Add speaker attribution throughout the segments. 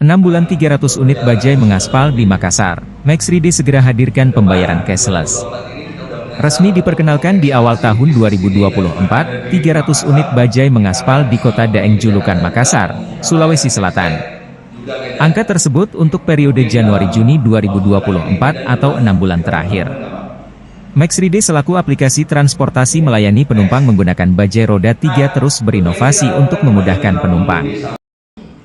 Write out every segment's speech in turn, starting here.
Speaker 1: 6 bulan 300 unit bajai mengaspal di Makassar. Max Ride segera hadirkan pembayaran cashless. Resmi diperkenalkan di awal tahun 2024, 300 unit bajai mengaspal di kota Daeng Julukan Makassar, Sulawesi Selatan. Angka tersebut untuk periode Januari-Juni 2024 atau 6 bulan terakhir. Max Ride selaku aplikasi transportasi melayani penumpang menggunakan bajai roda 3 terus berinovasi untuk memudahkan penumpang.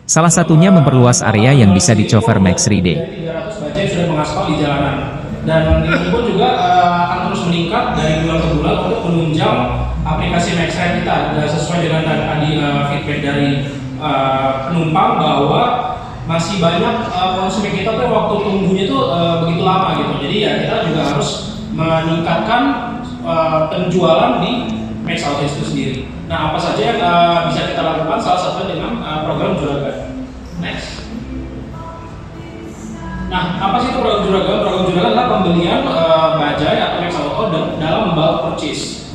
Speaker 1: Salah satunya memperluas area yang bisa dicover Max Ride.
Speaker 2: 300 bajai sudah mengaspal di jalanan, dan ini pun juga akan terus meningkat dari bulan ke bulan untuk menunjang aplikasi Max Ride kita. Sesuai dengan tadi feedback dari penumpang bahwa masih banyak konsumen kita tuh waktu tunggunya tuh begitu lama gitu. Jadi ya kita juga harus meningkatkan penjualan di Max Auto itu sendiri. Nah, apa saja yang bisa kita lakukan? Salah satunya dengan program Juragan. Next. Nah, apa sih itu program Juragan? Program Juragan adalah pembelian bajai atau Max Auto dalam bulk purchase.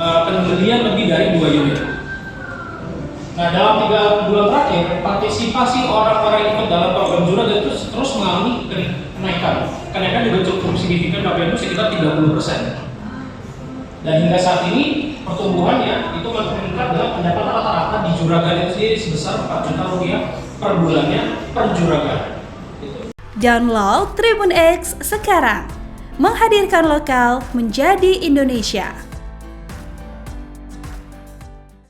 Speaker 2: Pembelian lebih dari 2 unit. Nah, dalam 3 bulan terakhir, partisipasi orang-orang yang ikut dalam program Juragan itu terus mengalami kenaikan. Kenaikan juga cukup signifikan, itu sekitar 30%. Dan hingga saat ini pertumbuhannya itu meningkat dalam pendapatan rata-rata di Juragan itu sendiri sebesar 4 juta rupiah per bulannya per Juragan.
Speaker 3: Download Tribun X sekarang, menghadirkan lokal menjadi Indonesia.